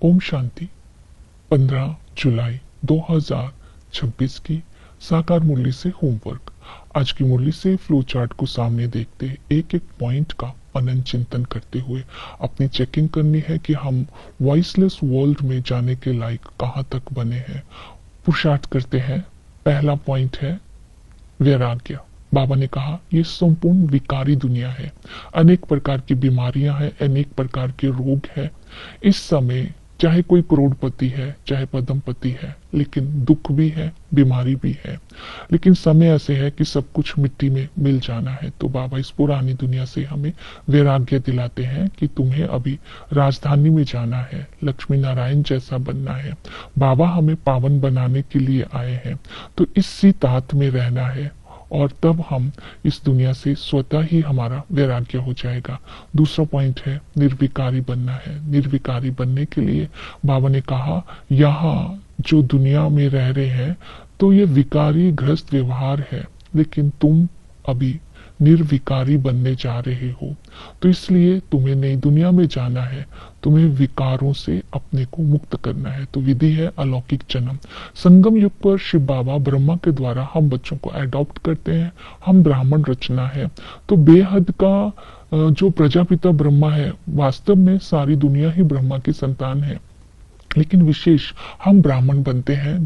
ओम शांति। 15 जुलाई 2026 की साकार मुरली से होमवर्क। आज की मुरली से फ्लो चार्ट को सामने देखते एक एक पॉइंट का मनन चिंतन करते हुए अपनी चेकिंग करनी है कि हम वॉइसलेस वर्ल्ड में जाने के लायक कहाँ तक बने हैं। पुरुषार्थ करते हैं। पहला पॉइंट है वैराग्य। बाबा ने कहा ये संपूर्ण विकारी दुनिया है, अनेक प्रकार की बीमारियां हैं, अनेक प्रकार के रोग हैं। इस समय चाहे कोई करोड़पति है, चाहे पद्मपति है, लेकिन दुख भी है, बीमारी भी है। लेकिन समय ऐसे है कि सब कुछ मिट्टी में मिल जाना है। तो बाबा इस पुरानी दुनिया से हमें वैराग्य दिलाते हैं कि तुम्हें अभी राजधानी में जाना है, लक्ष्मी नारायण जैसा बनना है। बाबा हमें पावन बनाने के लिए आए हैं, तो इसी तात में रहना है और तब हम इस दुनिया से स्वतः ही हमारा वैराग्य हो जाएगा। दूसरा पॉइंट है निर्विकारी बनना है। निर्विकारी बनने के लिए बाबा ने कहा यहाँ जो दुनिया में रह रहे हैं तो ये विकारी ग्रस्त व्यवहार है, लेकिन तुम अभी निर्विकारी बनने जा रहे हो, तो इसलिए तुम्हें नई दुनिया में जाना है, तुम्हें विकारों से अपने को मुक्त करना है। तो विधि है अलौकिक जन्म। संगम युग पर शिव बाबा ब्रह्मा के द्वारा हम बच्चों को एडॉप्ट करते हैं। हम ब्राह्मण रचना है। तो बेहद का जो प्रजापिता ब्रह्मा है, वास्तव में सारी दुनिया ही ब्रह्मा की संतान है, लेकिन विशेष हम ब्राह्मण बनते हैं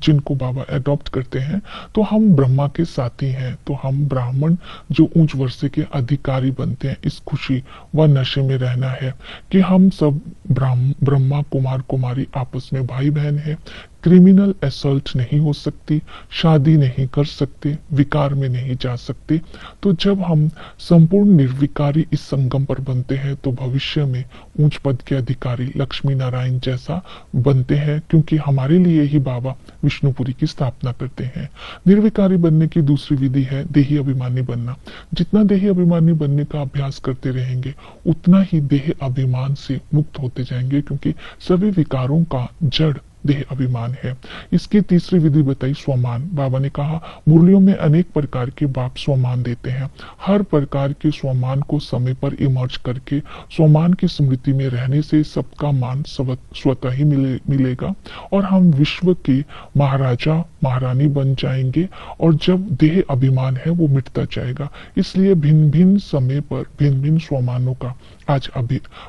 जिनको बाबा एडॉप्ट करते हैं, तो हम ब्रह्मा के साथी हैं। तो हम ब्राह्मण जो ऊंच वर्ष के अधिकारी बनते हैं, इस खुशी व नशे में रहना है कि हम सब ब्रह्मा कुमार कुमारी आपस में भाई बहन हैं। क्रिमिनल असल्ट नहीं हो सकती, शादी नहीं कर सकते, विकार में नहीं जा सकते। तो जब हम संपूर्ण निर्विकारी इस संगम पर बनते हैं तो भविष्य में उच्च पद के अधिकारी लक्ष्मी नारायण जैसा बनते हैं, क्योंकि हमारे लिए ही बाबा विष्णुपुरी की स्थापना करते हैं। निर्विकारी बनने की दूसरी विधि है देही अभिमानी बनना। जितना देही अभिमानी बनने का अभ्यास करते रहेंगे उतना ही देह अभिमान से मुक्त होते जाएंगे, क्योंकि सभी विकारों का जड़ देह अभिमान है। इसकी तीसरी विधि बताई स्वमान। बाबा ने कहा मुरलियों में अनेक प्रकार के बाप स्वमान देते हैं। हर प्रकार के स्वमान को समय पर इमर्ज करके स्वमान की स्मृति में रहने से सबका मान स्वतः ही मिलेगा और हम विश्व के महाराजा महारानी बन जाएंगे, और जब देह अभिमान है वो मिटता जाएगा। इसलिए भिन्न भिन्न समय पर भिन्न भिन्न स्वमानों का आज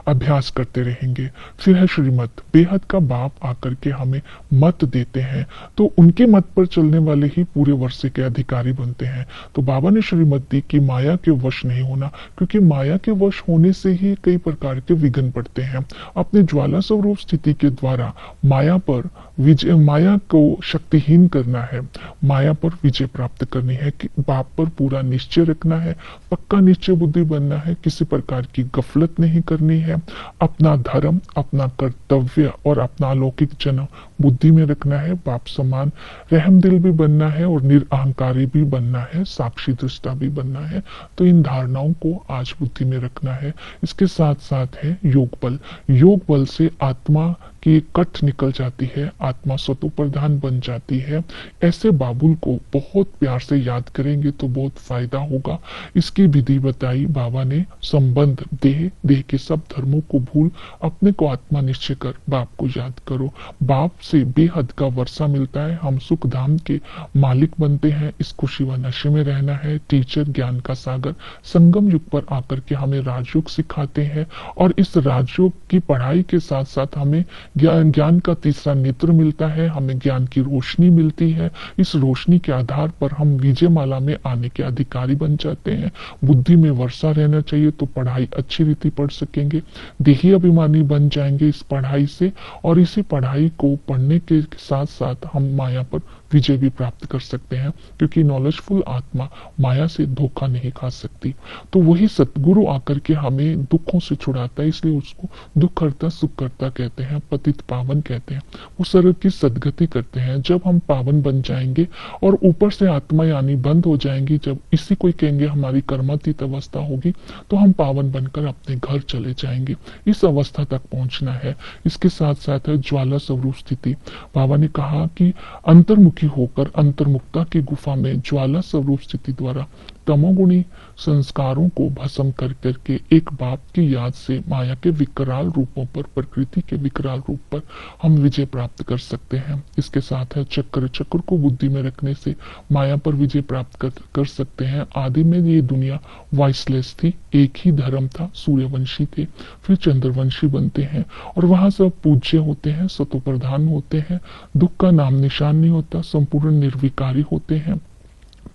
अभ्यास करते रहेंगे। फिर है श्रीमत। बेहद का बाप आकर के हमें मत देते हैं, तो उनके मत पर चलने वाले ही पूरे वर्ष के अधिकारी बनते हैं। तो बाबा ने श्रीमत दी कि माया के वश नहीं होना, क्योंकि माया के वश होने से ही कई प्रकार के विघ्न पड़ते हैं। अपने ज्वाला स्वरूप स्थिति के द्वारा माया पर विजय, माया को शक्तिहीन करना है, माया पर विजय प्राप्त करनी है, कि बाप पर पूरा निश्चय रखना है, पक्का निश्चय बुद्धि बनना है, किसी प्रकार की गफलत नहीं करनी है, अपना धर्म, अपना कर्तव्य और अपना अलौकिक जन्म बुद्धि में रखना है, बाप समान रहम दिल भी बनना है और निरअहंकारी भी बनना है, साक्षी दृष्टा भी बनना है। तो इन धारणाओं को आज बुद्धि में रखना है। इसके साथ साथ है योग बल। योग बल से आत्मा की कट निकल जाती है, आत्मा स्वतो प्रधान बन जाती है। ऐसे बाबुल को बहुत प्यार से याद करेंगे तो बहुत फायदा होगा। इसकी विधि बताई बाबा ने। संबंध देह के सब धर्मों को भूल अपने को आत्मा निश्चय कर बाप को याद करो। बाप से बेहद का वर्षा मिलता है, हम सुख धाम के मालिक बनते हैं। इस खुशी व नशे में रहना है। टीचर ज्ञान का सागर संगम युग पर आकर के हमें राजयोग सिखाते हैं, और इस राजयोग की पढ़ाई के साथ साथ हमें ज्ञान का तीसरा नेत्र मिलता है, हमें ज्ञान की रोशनी मिलती है। इस रोशनी के आधार पर हम विजयमाला में आने के अधिकारी बन जाते हैं। बुद्धि में वर्षा रहना चाहिए तो पढ़ाई अच्छी रीति पढ़ सकेंगे। देही अभिमानी बन जाएंगे इस पढ़ाई से, और इसी पढ़ाई को पढ़ने के साथ साथ हम माया पर विजय भी प्राप्त कर सकते हैं, क्योंकि नॉलेजफुल आत्मा माया से धोखा नहीं खा सकती। तो वही सतगुरु आकर के हमें दुखों से छुड़ाता है, इसलिए उसको दुख करता सुख करता कहते हैं, पतित पावन कहते हैं। वो सर्व की सदगति करते हैं। जब हम पावन बन जाएंगे और ऊपर से आत्मा यानी बंद हो जाएंगी, जब इसी को कहेंगे हमारी कर्मातीत अवस्था होगी, तो हम पावन बनकर अपने घर चले जाएंगे। इस अवस्था तक पहुंचना है। इसके साथ साथ है ज्वाला स्वरूप स्थिति। बाबा ने कहा कि अंतर्मुखी होकर अंतर्मुक्ता की गुफा में ज्वाला स्वरूप स्थिति द्वारा तमोगुणी संस्कारों को भस्म कर करके एक बाप की याद से माया के विकराल रूपों पर, प्रकृति के विकराल रूप पर हम विजय प्राप्त कर सकते हैं। इसके साथ है चक्र, चक्र को बुद्धि में रखने से माया पर विजय प्राप्त कर सकते हैं। आदि में ये दुनिया वॉइसलेस थी, एक ही धर्म था, सूर्यवंशी थे, फिर चंद्रवंशी बनते हैं और वहां सब पूज्य होते हैं, सतो प्रधान होते हैं, दुख का नाम निशान नहीं होता, संपूर्ण निर्विकारी होते हैं,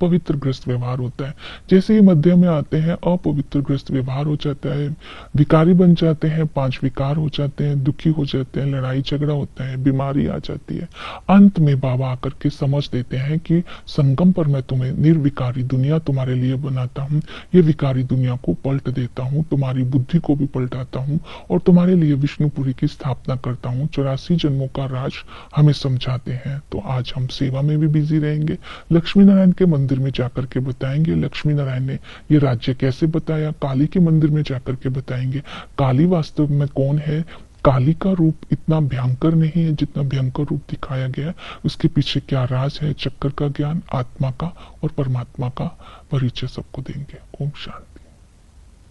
पवित्र ग्रस्त व्यवहार होता है। जैसे ही मध्य में आते हैं अपवित्र ग्रस्त व्यवहार हो जाता है, विकारी बन जाते हैं, 5 विकार हो जाते हैं, दुखी हो जाते हैं, लड़ाई झगड़ा होता है, बीमारी आ जाती है। अंत में बाबा आकर के समझ देते हैं कि संगम पर मैं तुम्हें निर्विकारी दुनिया तुम्हारे लिए बनाता हूँ, ये विकारी दुनिया को पलट देता हूँ, तुम्हारी बुद्धि को भी पलटाता हूँ और तुम्हारे लिए विष्णुपुरी की स्थापना करता हूँ। 84 जन्मों का राज हमें समझाते हैं। तो आज हम सेवा में भी बिजी रहेंगे, लक्ष्मी नारायण के मंदिर में जाकर के बताएंगे लक्ष्मी नारायण ने ये राज्य कैसे बताया, काली के मंदिर में जाकर के बताएंगे काली वास्तव में कौन है, काली का रूप इतना भयंकर नहीं है जितना भयंकर रूप दिखाया गया, उसके पीछे क्या राज है, चक्कर का ज्ञान, आत्मा का और परमात्मा का परिचय सबको देंगे। ओम शांति।